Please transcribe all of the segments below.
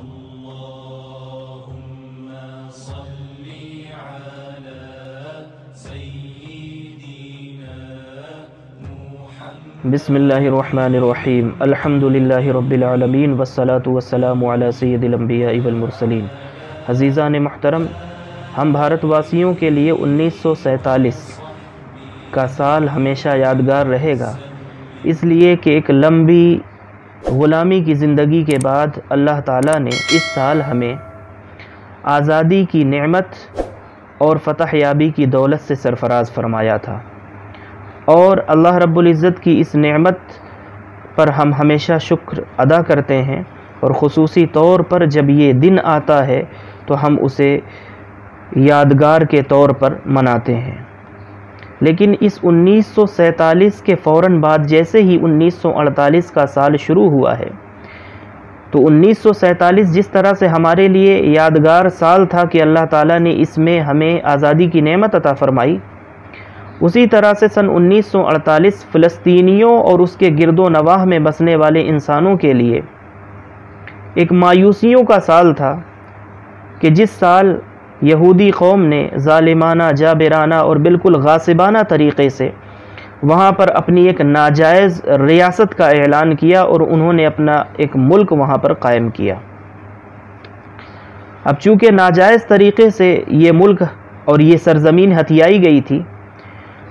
اللهم صل على سيدنا محمد. بسم اللہ الرحمن الرحیم. الحمدللہ رب العالمین والصلاة والسلام علی سید الانبیاء والمرسلین. عزیزان محترم، ہم بھارت واسیوں کے لیے 1947 کا سال ہمیشہ یادگار رہے گا، اس لیے کہ ایک لمبی غلامی کی زندگی کے بعد اللہ تعالیٰ نے اس سال ہمیں آزادی کی نعمت اور فتح یابی کی دولت سے سرفراز فرمایا تھا، اور اللہ رب العزت کی اس نعمت پر ہم ہمیشہ شکر ادا کرتے ہیں، اور خصوصی طور پر جب یہ دن آتا ہے تو ہم اسے یادگار کے طور پر مناتے ہیں۔ لیکن اس 1947 کے فوراً بعد جیسے ہی 1948 کا سال شروع ہوا ہے، تو 1947 جس طرح سے ہمارے لیے یادگار سال تھا کہ اللہ تعالیٰ نے اس میں ہمیں آزادی کی نعمت عطا فرمائی، اسی طرح سے سن 1948 فلسطینیوں اور اس کے گرد و نواح میں بسنے والے انسانوں کے لیے ایک مایوسیوں کا سال تھا کہ جس سال یہودی قوم نے ظالمانہ، جابرانہ اور بالکل غاصبانہ طریقے سے وہاں پر اپنی ایک ناجائز ریاست کا اعلان کیا اور انہوں نے اپنا ایک ملک وہاں پر قائم کیا۔ اب چونکہ ناجائز طریقے سے یہ ملک اور یہ سرزمین ہتھیائی گئی تھی،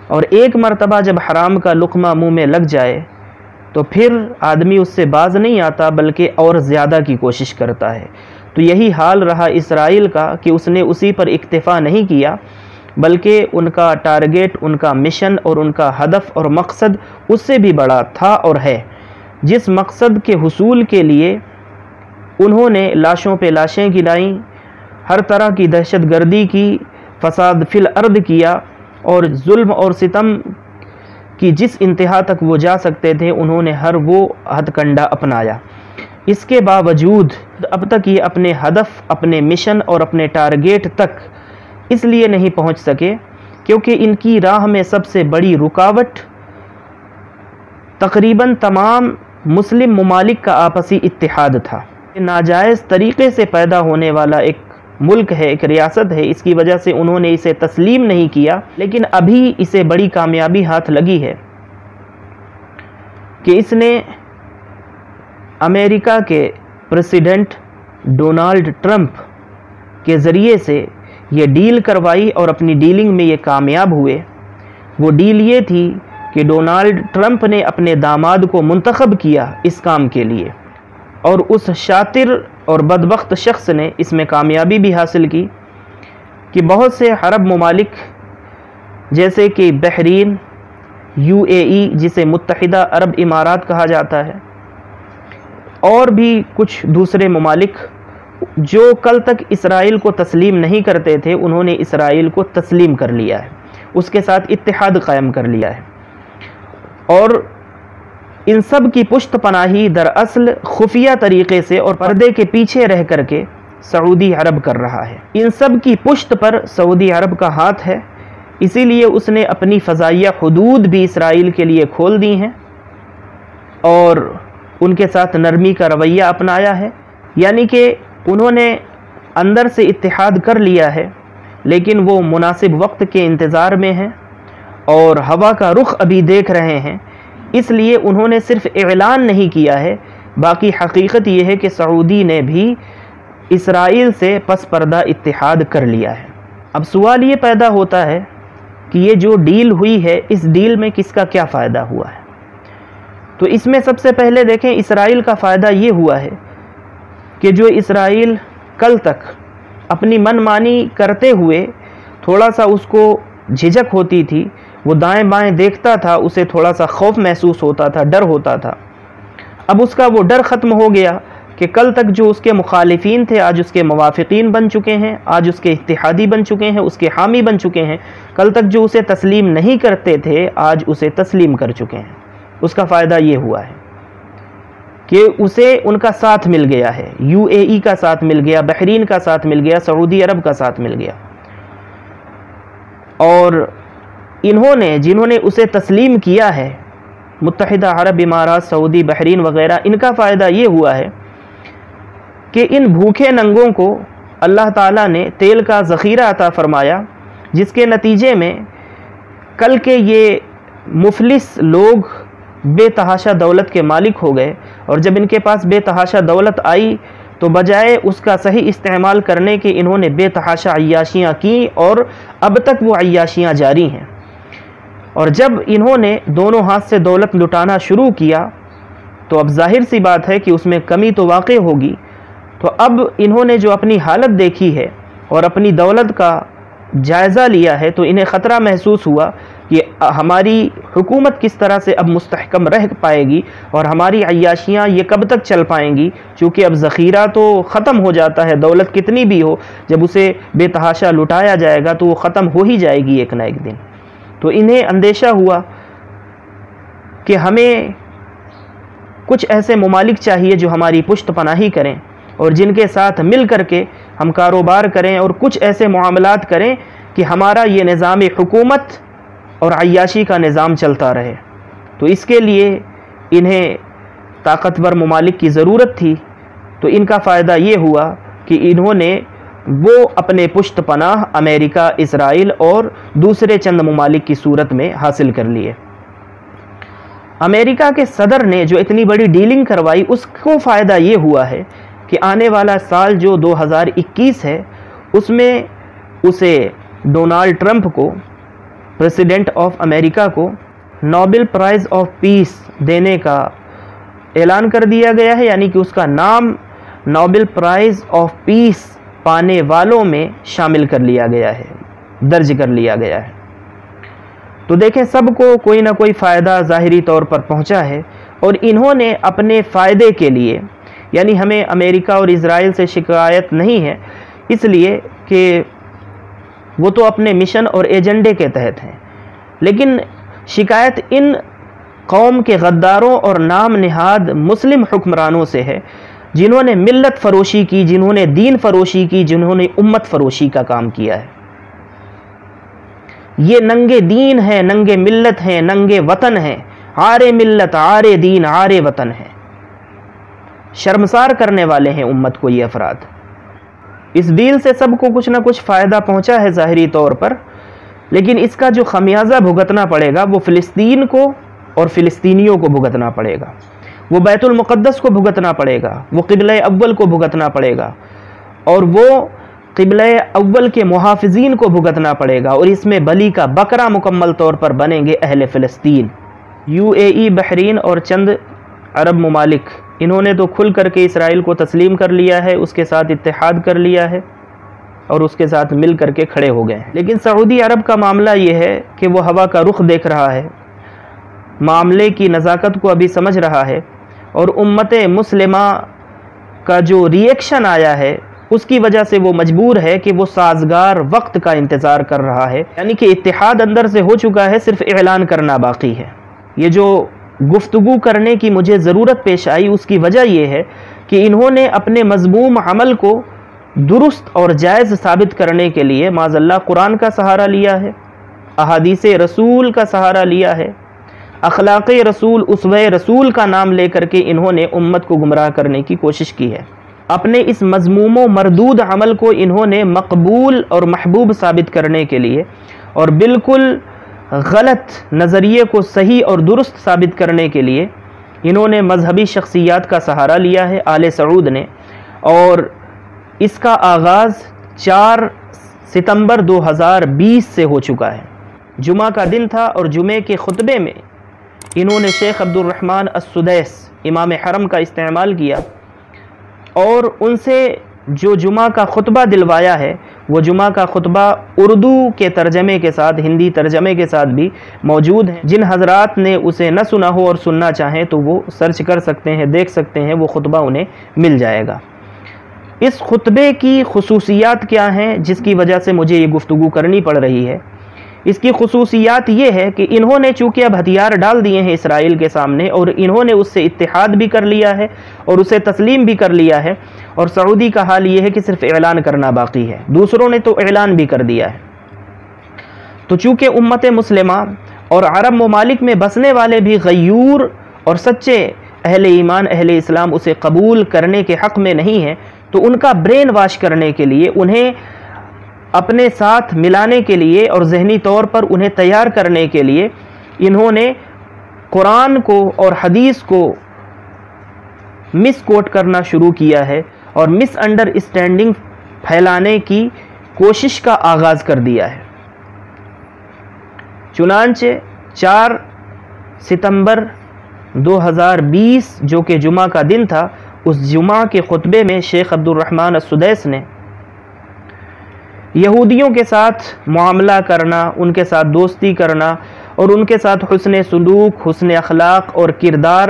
اور ایک مرتبہ جب حرام کا لقمہ منہ میں لگ جائے تو پھر آدمی اس سے باز نہیں آتا بلکہ اور زیادہ کی کوشش کرتا ہے۔ تو یہی حال رہا اسرائیل کا کہ اس نے اسی پر اکتفا نہیں کیا، بلکہ ان کا ٹارگیٹ، ان کا مشن اور ان کا ہدف اور مقصد اس سے بھی بڑا تھا اور ہے، جس مقصد کے حصول کے لیے انہوں نے لاشوں پہ لاشیں گرائیں، ہر طرح کی دہشت گردی کی، فساد فی الارض کیا، اور ظلم اور ستم کی جس انتہا تک وہ جا سکتے تھے انہوں نے ہر وہ ہتھ کنڈا اپنایا۔ اس کے باوجود اب تک یہ اپنے ہدف، اپنے مشن اور اپنے ٹارگیٹ تک اس لیے نہیں پہنچ سکے کیونکہ ان کی راہ میں سب سے بڑی رکاوٹ تقریباً تمام مسلم ممالک کا آپسی اتحاد تھا۔ ناجائز طریقے سے پیدا ہونے والا ایک ملک ہے، ایک ریاست ہے، اس کی وجہ سے انہوں نے اسے تسلیم نہیں کیا، لیکن ابھی اسے بڑی کامیابی ہاتھ لگی ہے کہ اس نے امریکہ کے پریزیڈنٹ ڈونلڈ ٹرمپ کے ذریعے سے یہ ڈیل کروائی اور اپنی ڈیلنگ میں یہ کامیاب ہوئے۔ وہ ڈیل یہ تھی کہ ڈونلڈ ٹرمپ نے اپنے داماد کو منتخب کیا اس کام کے لیے، اور اس شاطر اور بدبخت شخص نے اس میں کامیابی بھی حاصل کی کہ بہت سے عرب ممالک جیسے کہ بحرین، UAE جسے متحدہ عرب امارات کہا جاتا ہے، اور بھی کچھ دوسرے ممالک جو کل تک اسرائیل کو تسلیم نہیں کرتے تھے، انہوں نے اسرائیل کو تسلیم کر لیا ہے، اس کے ساتھ اتحاد قائم کر لیا ہے، اور ان سب کی پشت پناہی دراصل خفیہ طریقے سے اور پردے کے پیچھے رہ کر کے سعودی عرب کر رہا ہے۔ ان سب کی پشت پر سعودی عرب کا ہاتھ ہے، اسی لیے اس نے اپنی فضائیہ حدود بھی اسرائیل کے لیے کھول دی ہیں اور ان کے ساتھ نرمی کا رویہ اپنایا ہے، یعنی کہ انہوں نے اندر سے اتحاد کر لیا ہے لیکن وہ مناسب وقت کے انتظار میں ہیں اور ہوا کا رخ ابھی دیکھ رہے ہیں، اس لیے انہوں نے صرف اعلان نہیں کیا ہے، باقی حقیقت یہ ہے کہ سعودی نے بھی اسرائیل سے پس پردہ اتحاد کر لیا ہے۔ اب سوال یہ پیدا ہوتا ہے کہ یہ جو ڈیل ہوئی ہے، اس ڈیل میں کس کا کیا فائدہ ہوا ہے؟ تو اس میں سب سے پہلے دیکھیں اسرائیل کا فائدہ یہ ہوا ہے کہ جو اسرائیل کل تک اپنی من مانی کرتے ہوئے تھوڑا سا اس کو جھجک ہوتی تھی، وہ دائیں بائیں دیکھتا تھا، اسے تھوڑا سا خوف محسوس ہوتا تھا، ڈر ہوتا تھا، اب اس کا وہ ڈر ختم ہو گیا کہ کل تک جو اس کے مخالفین تھے آج اس کے موافقین بن چکے ہیں، آج اس کے اتحادی بن چکے ہیں، اس کے حامی بن چکے ہیں، کل تک جو اسے تسلیم نہیں کرتے تھے آج اسے تسلیم کر چکے ہیں۔ اس کا فائدہ یہ ہوا ہے کہ اسے ان کا ساتھ مل گیا ہے، UAE کا ساتھ مل گیا، بحرین کا ساتھ مل گیا، سعودی عرب کا ساتھ مل گیا، اور جنہوں نے اسے تسلیم کیا ہے، متحدہ عرب امارات، سعودی، بحرین وغیرہ، ان کا فائدہ یہ ہوا ہے کہ ان بھوکے ننگوں کو اللہ تعالیٰ نے تیل کا ذخیرہ عطا فرمایا، جس کے نتیجے میں کل کے یہ مفلس لوگ بے تحاشا دولت کے مالک ہو گئے، اور جب ان کے پاس بے تحاشا دولت آئی تو بجائے اس کا صحیح استعمال کرنے کے انہوں نے بے تحاشا عیاشیاں کیں، اور اب تک وہ عیاشیاں جاری ہیں۔ اور جب انہوں نے دونوں ہاتھ سے دولت لٹانا شروع کیا تو اب ظاہر سی بات ہے کہ اس میں کمی تو واقع ہوگی۔ تو اب انہوں نے جو اپنی حالت دیکھی ہے اور اپنی دولت کا جائزہ لیا ہے تو انہیں خطرہ محسوس ہوا کہ ہماری حکومت کس طرح سے اب مستحکم رہ پائے گی اور ہماری عیاشیاں یہ کب تک چل پائیں گی، چونکہ اب ذخیرہ تو ختم ہو جاتا ہے، دولت کتنی بھی ہو جب اسے بے تحاشا لٹایا جائے گا تو وہ ختم ہو ہی جائے گی ایک نہ ایک دن۔ تو انہیں اندیشہ ہوا کہ ہمیں کچھ ایسے ممالک چاہیے جو ہماری پشت پناہی کریں اور جن کے ساتھ مل کر کے ہم کاروبار کریں اور کچھ ایسے معاملات کریں کہ ہمارا یہ نظام حکومت اور عیاشی کا نظام چلتا رہے۔ تو اس کے لیے انہیں طاقتور ممالک کی ضرورت تھی، تو ان کا فائدہ یہ ہوا کہ انہوں نے وہ اپنے پشت پناہ امریکہ، اسرائیل اور دوسرے چند ممالک کی صورت میں حاصل کر لیے۔ امریکہ کے صدر نے جو اتنی بڑی ڈیلنگ کروائی، اس کو فائدہ یہ ہوا ہے کہ آنے والا سال جو 2021 ہے اس میں اسے ڈونالڈ ٹرمپ کو، پریزیڈنٹ آف امریکہ کو، نوبل پرائز آف پیس دینے کا اعلان کر دیا گیا ہے، یعنی کہ اس کا نام نوبل پرائز آف پیس پانے والوں میں شامل کر لیا گیا ہے، درج کر لیا گیا ہے۔ تو دیکھیں سب کو کوئی نہ کوئی فائدہ ظاہری طور پر پہنچا ہے، اور انہوں نے اپنے فائدے کے لیے، یعنی ہمیں امریکہ اور اسرائیل سے شکایت نہیں ہے اس لیے کہ وہ تو اپنے مشن اور ایجنڈے کے تحت ہیں، لیکن شکایت ان قوم کے غداروں اور نام نہاد مسلم حکمرانوں سے ہے جنہوں نے ملت فروشی کی، جنہوں نے دین فروشی کی، جنہوں نے امت فروشی کا کام کیا ہے۔ یہ ننگے دین ہیں، ننگے ملت ہیں، ننگے وطن ہیں، عارے ملت، عارے دین، عارے وطن ہیں۔ شرمسار کرنے والے ہیں امت کو یہ افراد۔ اس ڈیل سے سب کو کچھ نہ کچھ فائدہ پہنچا ہے ظاہری طور پر، لیکن اس کا جو خمیازہ بھگتنا پڑے گا وہ فلسطین کو اور فلسطینیوں کو بھگتنا پڑے گا، وہ بیت المقدس کو بھگتنا پڑے گا، وہ قبلہ اول کو بھگتنا پڑے گا، اور وہ قبلہ اول کے محافظین کو بھگتنا پڑے گا، اور اس میں بلی کا بکرا مکمل طور پر بنیں گے اہل فلسطین۔ UAE، بحرین اور چند عرب ممالک، انہوں نے تو کھل کر کے اسرائیل کو تسلیم کر لیا ہے، اس کے ساتھ اتحاد کر لیا ہے اور اس کے ساتھ مل کر کے کھڑے ہو گئے ہیں۔ لیکن سعودی عرب کا معاملہ یہ ہے کہ وہ ہوا کا رخ دیکھ رہا ہے، معاملے کی نزاکت کو ابھی سمجھ رہا ہے، اور امت مسلمہ کا جو ریئیکشن آیا ہے اس کی وجہ سے وہ مجبور ہے کہ وہ سازگار وقت کا انتظار کر رہا ہے، یعنی کہ اتحاد اندر سے ہو چکا ہے، صرف اعلان کرنا باقی ہے۔ یہ جو گفتگو کرنے کی مجھے ضرورت پیش آئی اس کی وجہ یہ ہے کہ انہوں نے اپنے مذموم عمل کو درست اور جائز ثابت کرنے کے لیے معاذ اللہ قرآن کا سہارا لیا ہے، احادیث رسول کا سہارا لیا ہے، اخلاق رسول، اسوہ رسول کا نام لے کر کے انہوں نے امت کو گمراہ کرنے کی کوشش کی ہے۔ اپنے اس مذموم و مردود عمل کو انہوں نے مقبول اور محبوب ثابت کرنے کے لیے اور بالکل غلط نظریے کو صحیح اور درست ثابت کرنے کے لیے انہوں نے مذہبی شخصیات کا سہارا لیا ہے، آل سعود نے، اور اس کا آغاز 4 ستمبر 2020 سے ہو چکا ہے۔ جمعہ کا دن تھا اور جمعے کے خطبے میں انہوں نے شیخ عبد الرحمن السدیس امام حرم کا استعمال کیا اور ان سے جو جمعہ کا خطبہ دلوایا ہے وہ جمعہ کا خطبہ اردو کے ترجمے کے ساتھ، ہندی ترجمے کے ساتھ بھی موجود ہیں۔ جن حضرات نے اسے نہ سنا ہو اور سننا چاہیں تو وہ سرچ کر سکتے ہیں، دیکھ سکتے ہیں، وہ خطبہ انہیں مل جائے گا۔ اس خطبے کی خصوصیات کیا ہیں جس کی وجہ سے مجھے یہ گفتگو کرنی پڑ رہی ہے؟ اس کی خصوصیات یہ ہے کہ انہوں نے چونکہ اب ہتھیار ڈال دیے ہیں اسرائیل کے سامنے اور انہوں نے اس سے اتحاد بھی کر لیا ہے اور اسے تسلیم بھی کر لیا ہے، اور سعودی کا حال یہ ہے کہ صرف اعلان کرنا باقی ہے، دوسروں نے تو اعلان بھی کر دیا ہے۔ تو چونکہ امت مسلمہ اور عرب ممالک میں بسنے والے بھی غیور اور سچے اہل ایمان، اہل اسلام اسے قبول کرنے کے حق میں نہیں ہیں، تو ان کا برین واش کرنے کے لیے، انہیں اپنے ساتھ ملانے کے لیے اور ذہنی طور پر انہیں تیار کرنے کے لیے انہوں نے قرآن کو اور حدیث کو مس کوٹ کرنا شروع کیا ہے اور مس انڈر اسٹینڈنگ پھیلانے کی کوشش کا آغاز کر دیا ہے۔ چنانچہ 4 ستمبر 2020 جو کہ جمعہ کا دن تھا، اس جمعہ کے خطبے میں شیخ عبد الرحمن السدیس نے یہودیوں کے ساتھ معاملہ کرنا، ان کے ساتھ دوستی کرنا اور ان کے ساتھ حسن سلوک، حسن اخلاق اور کردار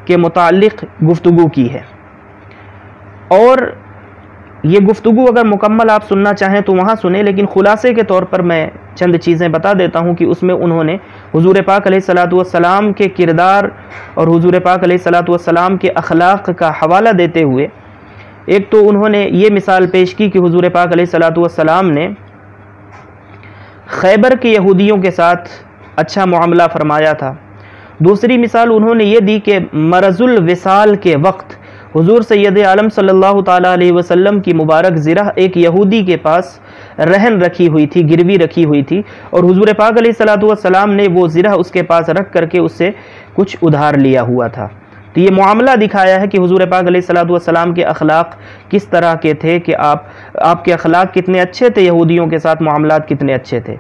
کے متعلق گفتگو کی ہے۔ اور یہ گفتگو اگر مکمل آپ سننا چاہیں تو وہاں سنیں، لیکن خلاصے کے طور پر میں چند چیزیں بتا دیتا ہوں کہ اس میں انہوں نے حضور پاک علیہ الصلوۃ والسلام کے کردار اور حضور پاک علیہ الصلوۃ والسلام کے اخلاق کا حوالہ دیتے ہوئے ایک تو انہوں نے یہ مثال پیش کی کہ حضور پاک علیہ الصلوۃ والسلام نے خیبر کے یہودیوں کے ساتھ اچھا معاملہ فرمایا تھا۔ دوسری مثال انہوں نے یہ دی کہ مرض الوصال کے وقت حضور سید عالم صلی اللہ تعالیٰ علیہ وسلم کی مبارک زرہ ایک یہودی کے پاس رہن رکھی ہوئی تھی، گروی رکھی ہوئی تھی، اور حضور پاک علیہ الصلوۃ والسلام نے وہ زرہ اس کے پاس رکھ کر کے اس سے کچھ ادھار لیا ہوا تھا۔ تو یہ معاملہ دکھایا ہے کہ حضور پاک علیہ الصلوۃ والسلام کے اخلاق کس طرح کے تھے، کہ آپ کے اخلاق کتنے اچھے تھے، یہودیوں کے ساتھ معاملات کتنے اچھے تھے۔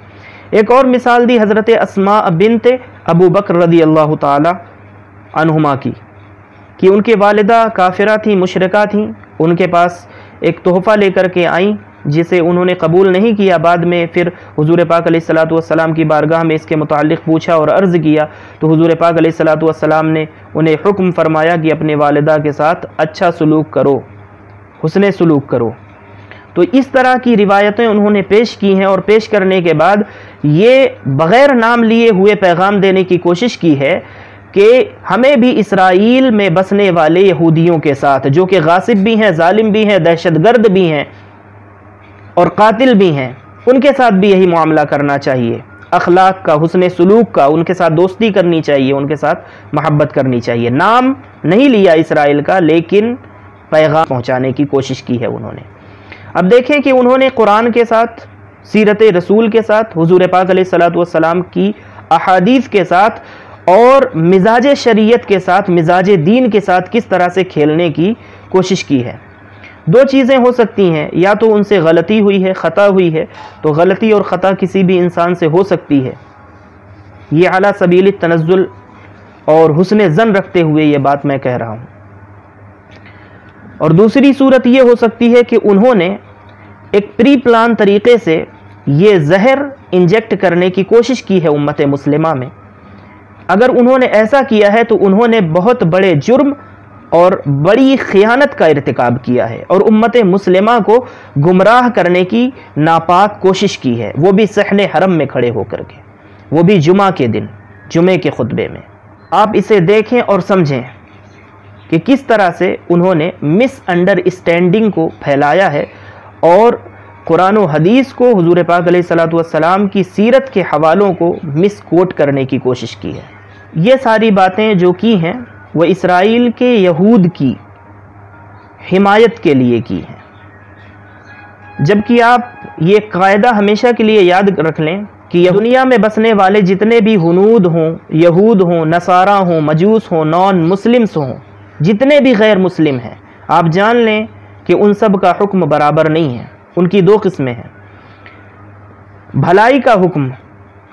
ایک اور مثال دی حضرت اسماء بنت ابو بکر رضی اللہ تعالی عنہما کی، کہ ان کے والدہ کافرہ تھیں، مشرکہ تھیں، ان کے پاس ایک تحفہ لے کر کے آئیں جسے انہوں نے قبول نہیں کیا۔ بعد میں پھر حضور پاک علیہ الصلوۃ والسلام کی بارگاہ میں اس کے متعلق پوچھا اور عرض کیا، تو حضور پاک علیہ الصلوۃ والسلام نے انہیں حکم فرمایا کہ اپنے والدہ کے ساتھ اچھا سلوک کرو، حسن سلوک کرو۔ تو اس طرح کی روایتیں انہوں نے پیش کی ہیں، اور پیش کرنے کے بعد یہ بغیر نام لیے ہوئے پیغام دینے کی کوشش کی ہے کہ ہمیں بھی اسرائیل میں بسنے والے یہودیوں کے ساتھ، جو کہ غاصب بھی ہیں، ظالم بھی ہیں، دہشت گرد بھی ہیں اور قاتل بھی ہیں، ان کے ساتھ بھی یہی معاملہ کرنا چاہیے، اخلاق کا، حسن سلوک کا، ان کے ساتھ دوستی کرنی چاہیے، ان کے ساتھ محبت کرنی چاہیے۔ نام نہیں لیا اسرائیل کا، لیکن پیغام پہنچانے کی کوشش کی ہے انہوں نے۔ اب دیکھیں کہ انہوں نے قرآن کے ساتھ، سیرت رسول کے ساتھ، حضور پاک علیہ الصلوۃ والسلام کی احادیث کے ساتھ اور مزاج شریعت کے ساتھ، مزاج دین کے ساتھ کس طرح سے کھیلنے کی کوشش کی ہے۔ دو چیزیں ہو سکتی ہیں، یا تو ان سے غلطی ہوئی ہے، خطا ہوئی ہے، تو غلطی اور خطا کسی بھی انسان سے ہو سکتی ہے، یہ اعلیٰ سبیل التنزل اور حسن ظن رکھتے ہوئے یہ بات میں کہہ رہا ہوں۔ اور دوسری صورت یہ ہو سکتی ہے کہ انہوں نے ایک پری پلان طریقے سے یہ زہر انجیکٹ کرنے کی کوشش کی ہے امت مسلمہ میں۔ اگر انہوں نے ایسا کیا ہے تو انہوں نے بہت بڑے جرم اور بڑی خیانت کا ارتکاب کیا ہے، اور امت مسلمہ کو گمراہ کرنے کی ناپاک کوشش کی ہے، وہ بھی صحن حرم میں کھڑے ہو کر کے، وہ بھی جمعہ کے دن، جمعے کے خطبے میں۔ آپ اسے دیکھیں اور سمجھیں کہ کس طرح سے انہوں نے مس انڈر اسٹینڈنگ کو پھیلایا ہے اور قرآن و حدیث کو، حضور پاک علیہ الصلوۃ والسلام کی سیرت کے حوالوں کو مس کوٹ کرنے کی کوشش کی ہے۔ یہ ساری باتیں جو کی ہیں وہ اسرائیل کے یہود کی حمایت کے لیے کی ہیں، جبکہ آپ یہ قاعدہ ہمیشہ کے لیے یاد رکھ لیں کہ دنیا میں بسنے والے جتنے بھی ہنود ہوں، یہود ہوں، نصارہ ہوں، مجوس ہوں، نان مسلمس ہوں، جتنے بھی غیر مسلم ہیں، آپ جان لیں کہ ان سب کا حکم برابر نہیں ہے۔ ان کی دو قسمیں ہیں، بھلائی کا حکم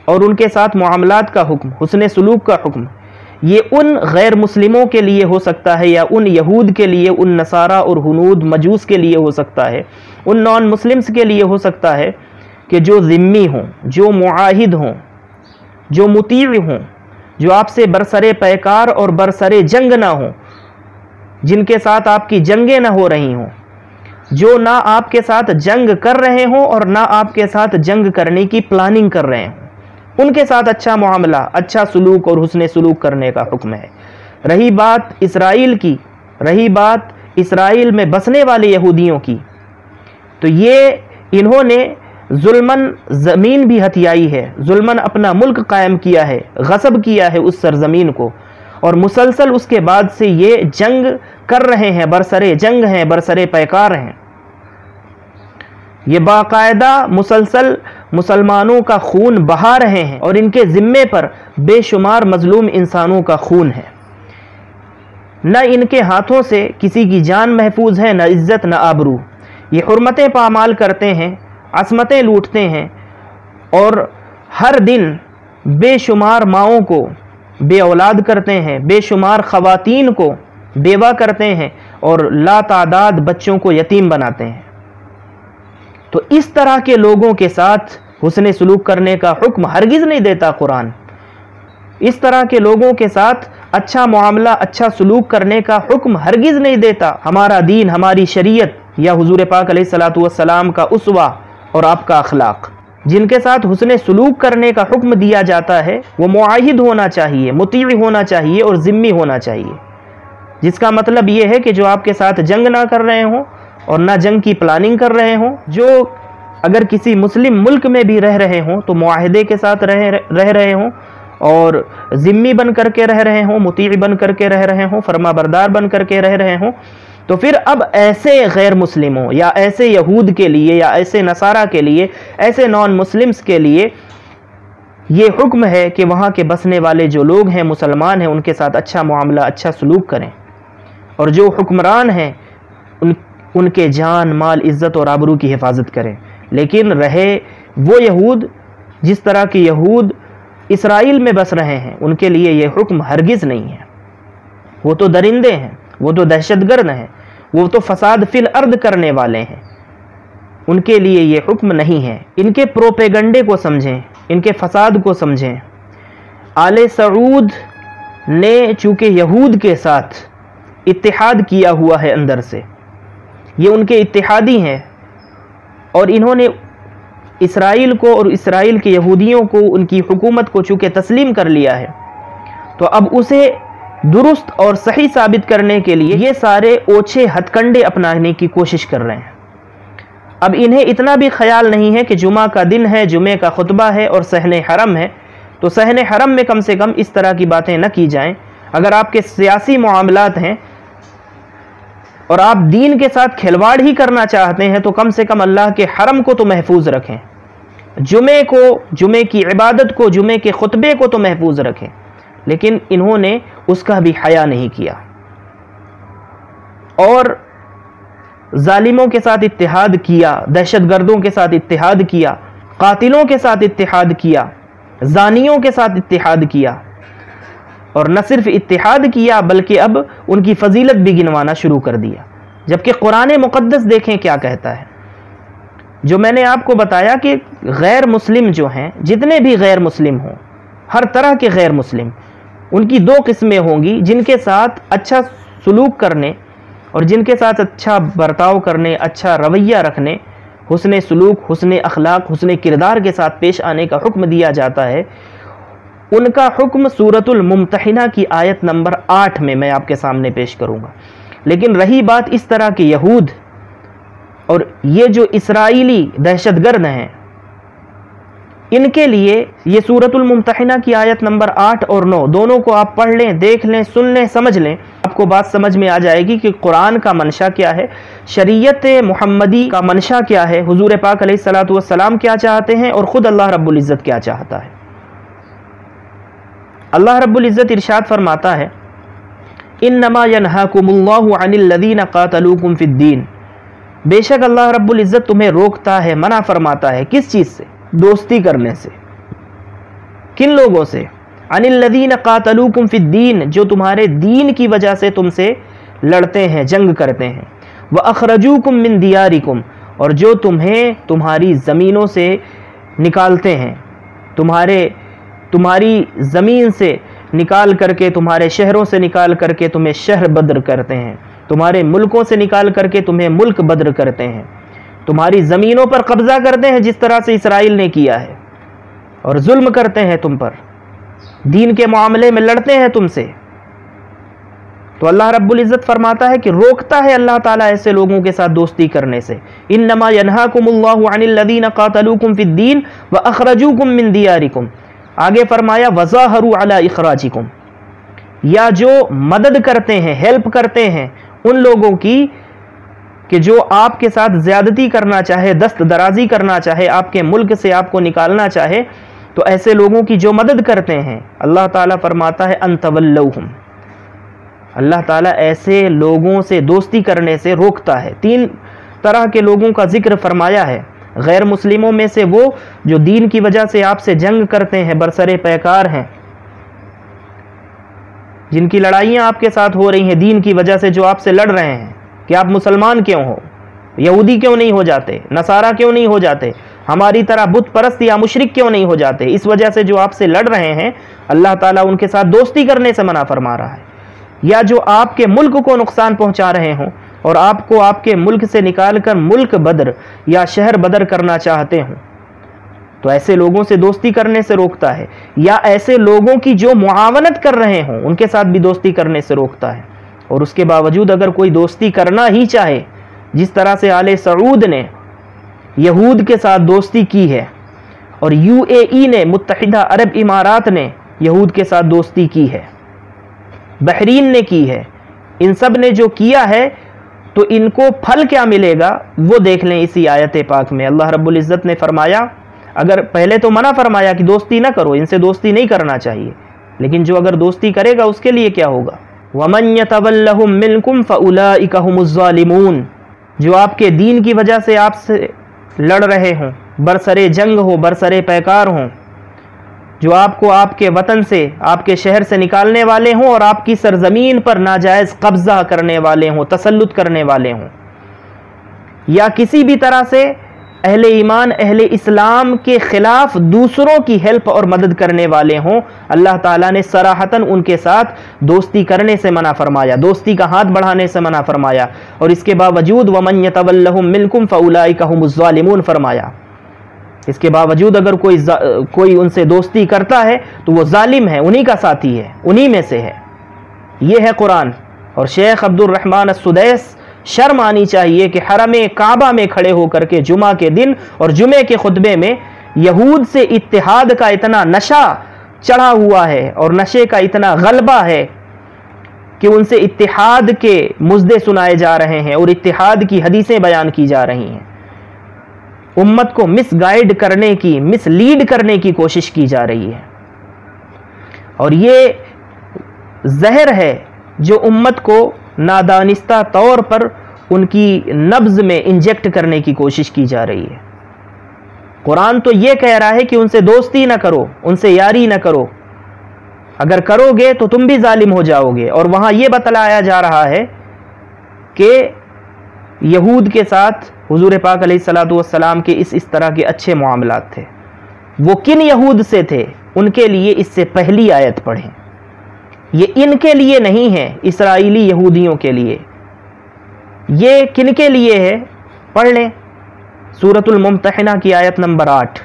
اور ان کے ساتھ معاملات کا حکم، حسن سلوک کا حکم۔ یہ ان غیر مسلموں کے لیے ہو سکتا ہے، یا ان یہود کے لیے، ان نصارہ اور ہنود مجوس کے لیے ہو سکتا ہے، ان نان مسلمس کے لیے ہو سکتا ہے کہ جو ذمی ہوں، جو معاہد ہوں، جو مطیع ہوں، جو آپ سے برسر پیکار اور برسر جنگ نہ ہوں، جن کے ساتھ آپ کی جنگیں نہ ہو رہی ہوں، جو نہ آپ کے ساتھ جنگ کر رہے ہوں اور نہ آپ کے ساتھ جنگ کرنے کی پلاننگ کر رہے ہوں، ان کے ساتھ اچھا معاملہ، اچھا سلوک اور حسن سلوک کرنے کا حکم ہے۔ رہی بات اسرائیل کی، رہی بات اسرائیل میں بسنے والے یہودیوں کی، تو یہ انہوں نے ظلماً زمین بھی ہتھیائی ہے، ظلماً اپنا ملک قائم کیا ہے، غصب کیا ہے اس سرزمین کو، اور مسلسل اس کے بعد سے یہ جنگ کر رہے ہیں، برسرے جنگ ہیں، برسرے پیکار ہیں۔ یہ باقاعدہ مسلسل مسلمانوں کا خون بہا رہے ہیں اور ان کے ذمے پر بے شمار مظلوم انسانوں کا خون ہے۔ نہ ان کے ہاتھوں سے کسی کی جان محفوظ ہے، نہ عزت نہ آبرو۔ یہ حرمتیں پامال کرتے ہیں، عصمتیں لوٹتے ہیں اور ہر دن بے شمار ماؤں کو بے اولاد کرتے ہیں، بے شمار خواتین کو بیوہ کرتے ہیں اور لا تعداد بچوں کو یتیم بناتے ہیں۔ تو اس طرح کے لوگوں کے ساتھ حسن سلوک کرنے کا حکم ہرگز نہیں دیتا قرآن۔ اس طرح کے لوگوں کے ساتھ اچھا معاملہ، اچھا سلوک کرنے کا حکم ہرگز نہیں دیتا ہمارا دین، ہماری شریعت یا حضور پاک علیہ الصلوۃ والسلام کا اسوہ اور آپ کا اخلاق۔ جن کے ساتھ حسن سلوک کرنے کا حکم دیا جاتا ہے وہ معاہد ہونا چاہیے، مطیع ہونا چاہیے اور ذمی ہونا چاہیے، جس کا مطلب یہ ہے کہ جو آپ کے ساتھ جنگ نہ کر رہے ہوں اور نہ جنگ کی پلاننگ کر رہے ہوں، جو اگر کسی مسلم ملک میں بھی رہ رہے ہوں تو معاہدے کے ساتھ رہ رہے ہوں اور ذمی بن کر کے رہ رہے ہوں، مطیع بن کر کے رہ رہے ہوں، فرما بردار بن کر کے رہ رہے ہوں، تو پھر اب ایسے غیر مسلموں یا ایسے یہود کے لیے یا ایسے نصارہ کے لیے، ایسے نان مسلمز کے لیے یہ حکم ہے کہ وہاں کے بسنے والے جو لوگ ہیں، مسلمان ہیں، ان کے ساتھ اچھا معاملہ، اچھا سلوک کریں، اور جو حکمران ہیں ان کے جان، مال، عزت اور آبرو کی حفاظت کریں۔ لیکن رہے وہ یہود جس طرح کے یہود اسرائیل میں بس رہے ہیں، ان کے لیے یہ حکم ہرگز نہیں ہے۔ وہ تو درندے ہیں، وہ تو دہشت گرد ہیں، وہ تو فساد فی الارض کرنے والے ہیں، ان کے لیے یہ حکم نہیں ہے۔ ان کے پروپیگنڈے کو سمجھیں، ان کے فساد کو سمجھیں۔ آل سعود نے چونکہ یہود کے ساتھ اتحاد کیا ہوا ہے اندر سے، یہ ان کے اتحادی ہیں، اور انہوں نے اسرائیل کو اور اسرائیل کے یہودیوں کو، ان کی حکومت کو چونکہ تسلیم کر لیا ہے، تو اب اسے درست اور صحیح ثابت کرنے کے لیے یہ سارے اوچھے ہتھ کنڈے اپنانے کی کوشش کر رہے ہیں۔ اب انہیں اتنا بھی خیال نہیں ہے کہ جمعہ کا دن ہے، جمعے کا خطبہ ہے اور صحن حرم ہے، تو صحن حرم میں کم سے کم اس طرح کی باتیں نہ کی جائیں۔ اگر آپ کے سیاسی معاملات ہیں اور آپ دین کے ساتھ کھلواڑ ہی کرنا چاہتے ہیں تو کم سے کم اللہ کے حرم کو تو محفوظ رکھیں، جمعے کو، جمعے کی عبادت کو، جمعے کے خطبے کو تو محفوظ رکھیں۔ لیکن انہوں نے اس کا بھی حیا نہیں کیا اور ظالموں کے ساتھ اتحاد کیا، دہشت گردوں کے ساتھ اتحاد کیا، قاتلوں کے ساتھ اتحاد کیا، زانیوں کے ساتھ اتحاد کیا، اور نہ صرف اتحاد کیا بلکہ اب ان کی فضیلت بھی گنوانا شروع کر دیا۔ جبکہ قرآن مقدس دیکھیں کیا کہتا ہے، جو میں نے آپ کو بتایا کہ غیر مسلم جو ہیں، جتنے بھی غیر مسلم ہوں، ہر طرح کے غیر مسلم، ان کی دو قسمیں ہوں گی، جن کے ساتھ اچھا سلوک کرنے اور جن کے ساتھ اچھا برتاؤ کرنے، اچھا رویہ رکھنے، حسن سلوک، حسن اخلاق، حسن کردار کے ساتھ پیش آنے کا حکم دیا جاتا ہے۔ ان کا حکم سورۃ الممتحنہ کی آیت نمبر 8 میں آپ کے سامنے پیش کروں گا۔ لیکن رہی بات اس طرح کے یہود اور یہ جو اسرائیلی دہشت گرد ہیں، ان کے لیے یہ سورۃ الممتحنہ کی آیت نمبر 8 اور 9 دونوں کو آپ پڑھ لیں، دیکھ لیں، سن لیں، سمجھ لیں، آپ کو بات سمجھ میں آ جائے گی کہ قرآن کا منشا کیا ہے، شریعت محمدی کا منشا کیا ہے، حضور پاک علیہ الصلوۃ والسلام کیا چاہتے ہیں اور خود اللہ رب العزت کیا چاہتا ہے۔ اللہ رب العزت ارشاد فرماتا ہے، انما ینہاکم اللہ عن الذین قاتلوکم فی الدین، بے شک اللہ رب العزت تمہیں روکتا ہے، منع فرماتا ہے، کس چیز سے؟ دوستی کرنے سے۔ کن لوگوں سے؟ عن الذین قاتلوکم فی الدین، جو تمہارے دین کی وجہ سے تم سے لڑتے ہیں، جنگ کرتے ہیں، وَأَخْرَجُوكُم مِّن دِيَارِكُمْ، اور جو تمہیں تمہاری زمینوں سے نکالتے ہیں، تمہاری زمین سے نکال کر کے، تمہارے شہروں سے نکال کر کے تمہیں شہر بدر کرتے ہیں، تمہارے ملکوں سے نکال کر کے تمہیں ملک بدر کرتے ہیں، تمہاری زمینوں پر قبضہ کرتے ہیں جس طرح سے اسرائیل نے کیا ہے، اور ظلم کرتے ہیں تم پر، دین کے معاملے میں لڑتے ہیں تم سے۔ تو اللہ رب العزت فرماتا ہے کہ روکتا ہے اللہ تعالیٰ ایسے لوگوں کے ساتھ دوستی کرنے سے۔ انما ینہاکم اللہ عن الذین قاتلوکم فی الدین واخرجوکم من دیارکم، آگے فرمایا وظاہروا علی اخراجکم، یا جو مدد کرتے ہیں، ہیلپ کرتے ہیں ان لوگوں کی کہ جو آپ کے ساتھ زیادتی کرنا چاہے، دست درازی کرنا چاہے، آپ کے ملک سے آپ کو نکالنا چاہے، تو ایسے لوگوں کی جو مدد کرتے ہیں اللہ تعالیٰ فرماتا ہے ان تولوہم، اللہ تعالیٰ ایسے لوگوں سے دوستی کرنے سے روکتا ہے۔ 3 طرح کے لوگوں کا ذکر فرمایا ہے۔ غیر مسلموں میں سے وہ جو دین کی وجہ سے آپ سے جنگ کرتے ہیں، برسر پیکار ہیں، جن کی لڑائیاں آپ کے ساتھ ہو رہی ہیں دین کی وجہ سے، جو آپ سے لڑ رہے ہیں کہ آپ مسلمان کیوں ہو، یہودی کیوں نہیں ہو جاتے، نصارہ کیوں نہیں ہو جاتے، ہماری طرح بت پرست یا مشرک کیوں نہیں ہو جاتے، اس وجہ سے جو آپ سے لڑ رہے ہیں اللہ تعالیٰ ان کے ساتھ دوستی کرنے سے منع فرما رہا ہے۔ یا جو آپ کے ملک کو نقصان پہنچا رہے ہوں اور آپ کو آپ کے ملک سے نکال کر ملک بدر یا شہر بدر کرنا چاہتے ہوں، تو ایسے لوگوں سے دوستی کرنے سے روکتا ہے۔ یا ایسے لوگوں کی جو معاونت کر رہے ہوں ان کے ساتھ بھی دوستی کرنے سے روکتا ہے۔ اور اس کے باوجود اگر کوئی دوستی کرنا ہی چاہے، جس طرح سے آل سعود نے یہود کے ساتھ دوستی کی ہے، اور UAE نے، متحدہ عرب امارات نے یہود کے ساتھ دوستی کی ہے، بحرین نے کی ہے، ان سب نے جو کیا ہے، تو ان کو پھل کیا ملے گا وہ دیکھ لیں اسی آیت پاک میں۔ اللہ رب العزت نے فرمایا، اگر پہلے تو منع فرمایا کہ دوستی نہ کرو، ان سے دوستی نہیں کرنا چاہیے، لیکن جو اگر دوستی کرے گا اس کے لیے کیا ہوگا؟ وَمَن يَتَوَلَّهُم مِّنكُمْ فَأُولَٰئِكَ هُمُ الظَّالِمُونَ، جو آپ کے دین کی وجہ سے آپ سے لڑ رہے ہوں، برسرے جنگ ہو، برسرے پیکار ہوں، جو آپ کو آپ کے وطن سے، آپ کے شہر سے نکالنے والے ہوں اور آپ کی سرزمین پر ناجائز قبضہ کرنے والے ہوں، تسلط کرنے والے ہوں، یا کسی بھی طرح سے اہل ایمان، اہل اسلام کے خلاف دوسروں کی ہیلپ اور مدد کرنے والے ہوں، اللہ تعالیٰ نے صراحتاً ان کے ساتھ دوستی کرنے سے منع فرمایا، دوستی کا ہاتھ بڑھانے سے منع فرمایا، اور اس کے باوجود وَمَن يَتَوَلَّهُم مِّنكُمْ فَأُولَٰئِكَ هُمُ الظَّالِمُونَ فرمایا۔ اس کے باوجود اگر کوئی ان سے دوستی کرتا ہے تو وہ ظالم ہے، انہی کا ساتھی ہے، انہی میں سے ہے۔ یہ ہے قرآن۔ اور شیخ عبد الرحمن السدیس، شرم آنی چاہیے کہ حرم کعبہ میں کھڑے ہو کر کے جمعہ کے دن اور جمعے کے خطبے میں یہود سے اتحاد کا اتنا نشہ چڑھا ہوا ہے اور نشے کا اتنا غلبہ ہے کہ ان سے اتحاد کے مژدے سنائے جا رہے ہیں اور اتحاد کی حدیثیں بیان کی جا رہی ہیں، امت کو مس گائیڈ کرنے کی، مس لیڈ کرنے کی کوشش کی جا رہی ہے، اور یہ زہر ہے جو امت کو نادانستہ طور پر ان کی نبض میں انجیکٹ کرنے کی کوشش کی جا رہی ہے۔ قرآن تو یہ کہہ رہا ہے کہ ان سے دوستی نہ کرو، ان سے یاری نہ کرو، اگر کرو گے تو تم بھی ظالم ہو جاؤ گے، اور وہاں یہ بتلایا جا رہا ہے کہ یہود کے ساتھ حضور پاک علیہ الصلوۃ والسلام کے اس طرح کے اچھے معاملات تھے۔ وہ کن یہود سے تھے؟ ان کے لیے اس سے پہلی آیت پڑھیں، یہ ان کے لیے نہیں ہے، اسرائیلی یہودیوں کے لیے۔ یہ کن کے لیے ہے؟ پڑھ لیں سورۃ الممتحنہ کی آیت نمبر 8۔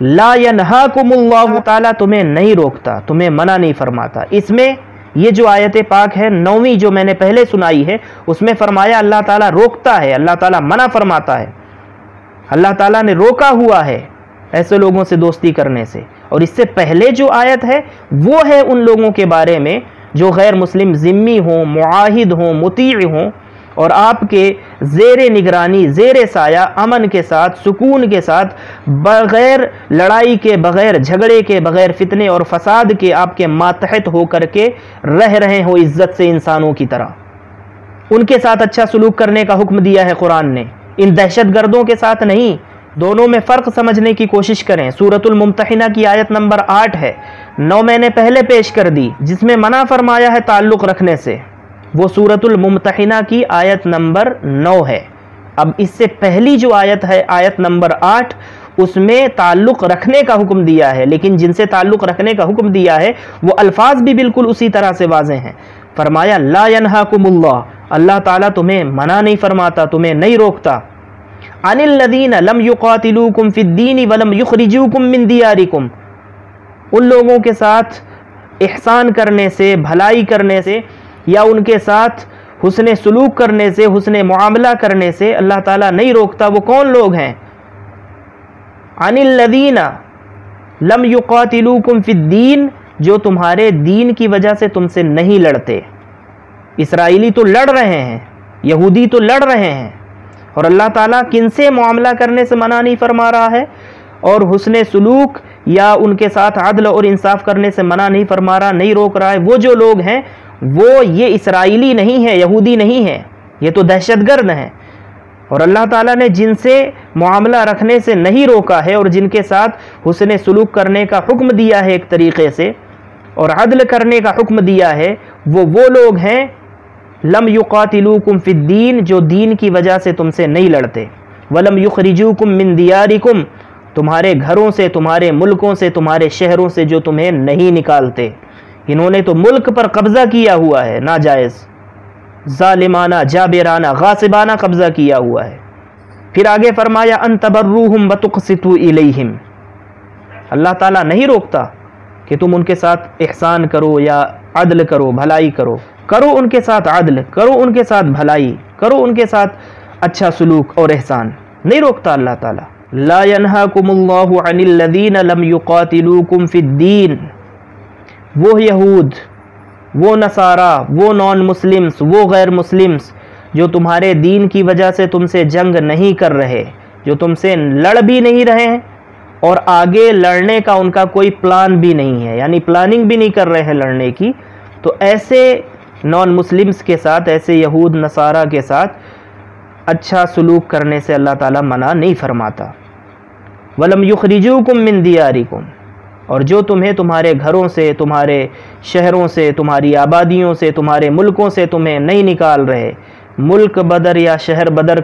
لا ینہاکم اللہ تعالیٰ تمہیں نہیں روکتا، تمہیں منع نہیں فرماتا۔ اس میں یہ جو آیت پاک ہے 9ویں جو میں نے پہلے سنائی ہے، اس میں فرمایا اللہ تعالیٰ روکتا ہے، اللہ تعالیٰ منع فرماتا ہے، اللہ تعالیٰ نے روکا ہوا ہے ایسے لوگوں سے دوستی کرنے سے۔ اور اس سے پہلے جو آیت ہے وہ ہے ان لوگوں کے بارے میں جو غیر مسلم ذمی ہوں، معاہد ہوں، مطیع ہوں، اور آپ کے زیر نگرانی، زیر سایہ، امن کے ساتھ، سکون کے ساتھ، بغیر لڑائی کے، بغیر جھگڑے کے، بغیر فتنے اور فساد کے آپ کے ماتحت ہو کر کے رہ رہے ہو عزت سے انسانوں کی طرح، ان کے ساتھ اچھا سلوک کرنے کا حکم دیا ہے قرآن نے، ان دہشت گردوں کے ساتھ نہیں۔ دونوں میں فرق سمجھنے کی کوشش کریں۔ سورۃ الممتحنہ کی آیت نمبر 8 ہے، 9 میں نے پہلے پیش کر دی، جس میں منع فرمایا ہے تعلق رکھنے سے، وہ سورۃ الممتحنہ کی آیت نمبر 9 ہے۔ اب اس سے پہلی جو آیت ہے، آیت نمبر 8، اس میں تعلق رکھنے کا حکم دیا ہے، لیکن جن سے تعلق رکھنے کا حکم دیا ہے وہ الفاظ بھی بالکل اسی طرح سے واضح ہیں۔ فرمایا لا ینہاکم اللہ، اللہ تعالیٰ تمہیں منع نہیں فرماتا، تمہیں نہیں روکتا، عن الذین لم یقاتلوکم فی الدین ولم یخرجوکم من دیارکم، ان لوگوں کے ساتھ احسان کرنے سے، بھلائی کرنے سے، یا ان کے ساتھ حسن سلوک کرنے سے، حسن معاملہ کرنے سے اللہ تعالیٰ نہیں روکتا۔ وہ کون لوگ ہیں؟ عن الذین لم یقاتلوکم فی الدین، جو تمہارے دین کی وجہ سے تم سے نہیں لڑتے۔ اسرائیلی تو لڑ رہے ہیں، یہودی تو لڑ رہے ہیں، اور اللہ تعالیٰ کن سے معاملہ کرنے سے منع نہیں فرما رہا ہے اور حسن سلوک یا ان کے ساتھ عدل اور انصاف کرنے سے منع نہیں فرما رہا، نہیں روک رہا ہے؟ وہ جو لوگ ہیں وہ یہ اسرائیلی نہیں ہے، یہودی نہیں ہے، یہ تو دہشت گرد ہیں، اور اللہ تعالیٰ نے جن سے معاملہ رکھنے سے نہیں روکا ہے اور جن کے ساتھ حسن سلوک کرنے کا حکم دیا ہے ایک طریقے سے اور عدل کرنے کا حکم دیا ہے، وہ لوگ ہیں لم یقاتلوکم فی الدین، جو دین کی وجہ سے تم سے نہیں لڑتے، ولم یخرجوکم من دیارکم، تمہارے گھروں سے، تمہارے ملکوں سے، تمہارے شہروں سے جو تمہیں نہیں نکالتے۔ انہوں نے تو ملک پر قبضہ کیا ہوا ہے، ناجائز، ظالمانہ، جابرانہ، غاصبانہ قبضہ کیا ہوا ہے۔ پھر آگے فرمایا ان تبروہم وتقسطوا الیہم، اللہ تعالیٰ نہیں روکتا کہ تم ان کے ساتھ احسان کرو یا عدل کرو، بھلائی کرو، کرو ان کے ساتھ عدل، کرو ان کے ساتھ بھلائی، کرو ان کے ساتھ اچھا سلوک اور احسان، نہیں روکتا اللہ تعالیٰ۔ لا ینہاکم اللہ عن الذین لم یقاتلوکم فی الدین، وہ یہود، وہ نصارہ، وہ نان مسلمز، وہ غیر مسلمز جو تمہارے دین کی وجہ سے تم سے جنگ نہیں کر رہے، جو تم سے لڑ بھی نہیں رہے ہیں اور آگے لڑنے کا ان کا کوئی پلان بھی نہیں ہے، یعنی پلاننگ بھی نہیں کر رہے ہیں لڑنے کی، تو ایسے نان مسلمز کے ساتھ، ایسے یہود نصارہ کے ساتھ اچھا سلوک کرنے سے اللہ تعالیٰ منع نہیں فرماتا۔ وَلَمْ يُخْرِجُوكُم مِّن دِيَارِكُمْ، اور جو تمہیں تمہارے گھروں سے، تمہارے شہروں سے، تمہاری آبادیوں سے، تمہارے ملکوں سے تمہیں نہیں نکال رہے، ملک بدر یا شہر بدر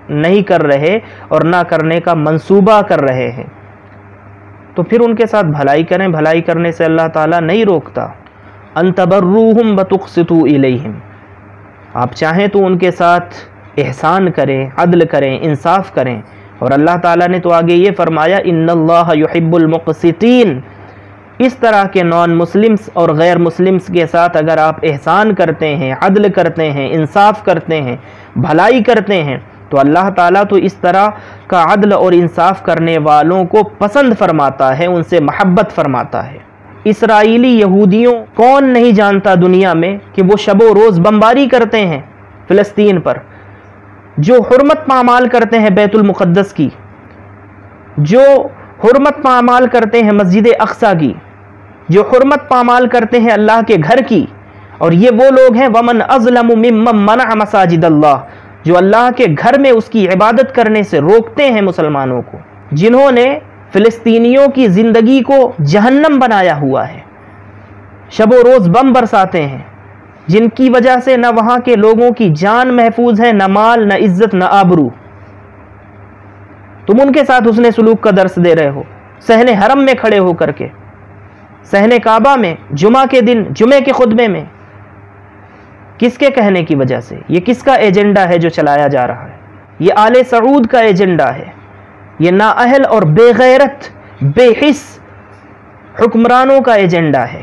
نہیں کر رہے اور نہ کرنے کا منصوبہ کر رہے ہیں، تو پھر ان کے ساتھ بھلائی کریں، بھلائی کرنے سے اللہ تعالیٰ نہیں روکتا۔ ان تبروہم وتقسطوا الیہم، آپ چاہیں تو ان کے ساتھ احسان کریں، عدل کریں، انصاف کریں، اور اللہ تعالیٰ نے تو آگے یہ فرمایا ان اللہ یحب المقسطین، اس طرح کے نان مسلمز اور غیر مسلمز کے ساتھ اگر آپ احسان کرتے ہیں، عدل کرتے ہیں، انصاف کرتے ہیں، بھلائی کرتے ہیں، تو اللہ تعالیٰ تو اس طرح کا عدل اور انصاف کرنے والوں کو پسند فرماتا ہے، ان سے محبت فرماتا ہے۔ اسرائیلی یہودیوں کون نہیں جانتا دنیا میں کہ وہ شب و روز بمباری کرتے ہیں فلسطین پر، جو حرمت پامال کرتے ہیں بیت المقدس کی، جو حرمت پامال کرتے ہیں مسجد اقصیٰ کی، جو حرمت پامال کرتے ہیں اللہ کے گھر کی، اور یہ وہ لوگ ہیں وَمَنْ أَظْلَمُ مِمَّنْ مَنَعَ مَسَاجِدَ اللَّهِ، جو اللہ کے گھر میں اس کی عبادت کرنے سے روکتے ہیں مسلمانوں کو، جنہوں نے فلسطینیوں کی زندگی کو جہنم بنایا ہوا ہے، شب و روز بم برساتے ہیں، جن کی وجہ سے نہ وہاں کے لوگوں کی جان محفوظ ہے، نہ مال، نہ عزت، نہ آبرو، تم ان کے ساتھ حسن سلوک کا درس دے رہے ہو، صحن حرم میں کھڑے ہو کر کے، صحن کعبہ میں، جمعہ کے دن، جمعے کے خطبے میں، کس کے کہنے کی وجہ سے؟ یہ کس کا ایجنڈا ہے جو چلایا جا رہا ہے؟ یہ آل سعود کا ایجنڈا ہے، یہ نااہل اور بے غیرت، بے حس حکمرانوں کا ایجنڈا ہے۔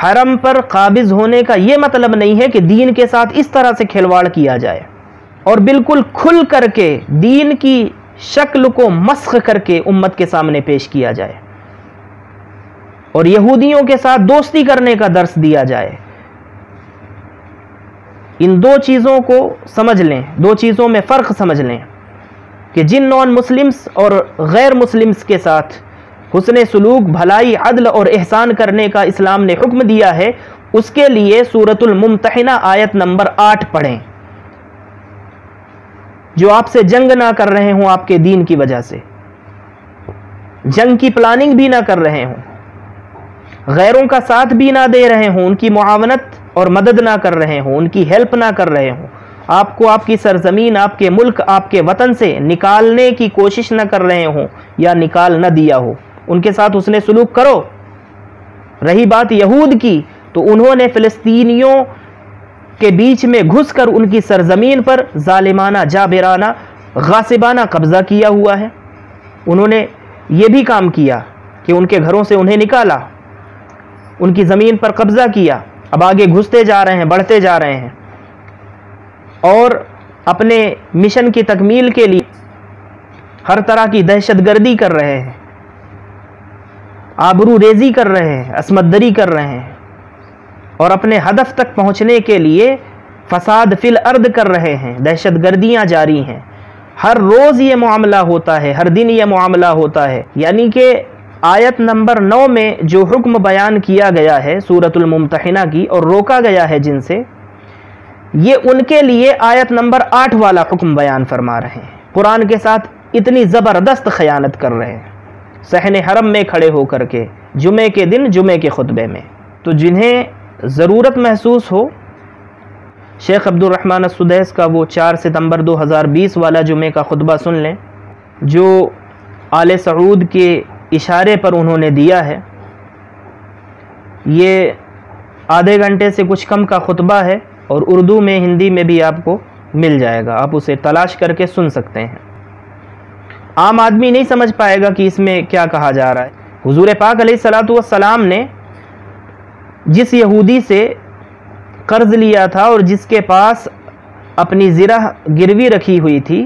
حرم پر قابض ہونے کا یہ مطلب نہیں ہے کہ دین کے ساتھ اس طرح سے کھلواڑ کیا جائے اور بالکل کھل کر کے دین کی شکل کو مسخ کر کے امت کے سامنے پیش کیا جائے اور یہودیوں کے ساتھ دوستی کرنے کا درس دیا جائے۔ ان دو چیزوں کو سمجھ لیں، دو چیزوں میں فرق سمجھ لیں کہ جن نان مسلمز اور غیر مسلمز کے ساتھ حسن سلوک، بھلائی، عدل اور احسان کرنے کا اسلام نے حکم دیا ہے، اس کے لیے سورۃ الممتحنہ آیت نمبر 8 پڑھیں۔ جو آپ سے جنگ نہ کر رہے ہوں آپ کے دین کی وجہ سے، جنگ کی پلاننگ بھی نہ کر رہے ہوں، غیروں کا ساتھ بھی نہ دے رہے ہوں، ان کی معاونت اور مدد نہ کر رہے ہوں، ان کی ہیلپ نہ کر رہے ہوں، آپ کو آپ کی سرزمین، آپ کے ملک، آپ کے وطن سے نکالنے کی کوشش نہ کر رہے ہوں یا نکال نہ دیا ہو، ان کے ساتھ حسن سلوک کرو۔ رہی بات یہود کی، تو انہوں نے فلسطینیوں کے بیچ میں گھس کر ان کی سرزمین پر ظالمانہ، جابرانہ، غاصبانہ قبضہ کیا ہوا ہے۔ انہوں نے یہ بھی کام کیا کہ ان کے گھروں سے انہیں نکالا، ان کی زمین پر قبضہ کیا، اب آگے گھستے جا رہے ہیں، بڑھتے جا رہے ہیں اور اپنے مشن کی تکمیل کے لیے ہر طرح کی دہشت گردی کر رہے ہیں، آبرو ریزی کر رہے ہیں، عصمت دری کر رہے ہیں، اور اپنے ہدف تک پہنچنے کے لیے فساد فی الارض کر رہے ہیں، دہشت گردیاں جاری ہیں، ہر روز یہ معاملہ ہوتا ہے، ہر دن یہ معاملہ ہوتا ہے۔ یعنی کہ آیت نمبر 9 میں جو حکم بیان کیا گیا ہے سورۃ الممتحنہ کی اور روکا گیا ہے جن سے، یہ ان کے لیے آیت نمبر 8 والا حکم بیان فرما رہے ہیں۔ قرآن کے ساتھ اتنی زبردست خیانت کر رہے ہیں صحن حرم میں کھڑے ہو کر کے، جمعے کے دن جمعے کے خطبے میں۔ تو جنہیں ضرورت محسوس ہو، شیخ عبد الرحمن السدیس کا وہ 4 ستمبر 2020 والا جمعے کا خطبہ سن لیں، جو آل سعود کے اشارے پر انہوں نے دیا ہے۔ یہ آدھے گھنٹے سے کچھ کم کا خطبہ ہے اور اردو میں ہندی میں بھی آپ کو مل جائے گا، آپ اسے تلاش کر کے سن سکتے ہیں۔ عام آدمی نہیں سمجھ پائے گا کہ اس میں کیا کہا جا رہا ہے۔ حضور پاک علیہ الصلوۃ والسلام نے جس یہودی سے قرض لیا تھا اور جس کے پاس اپنی زرہ گروی رکھی ہوئی تھی،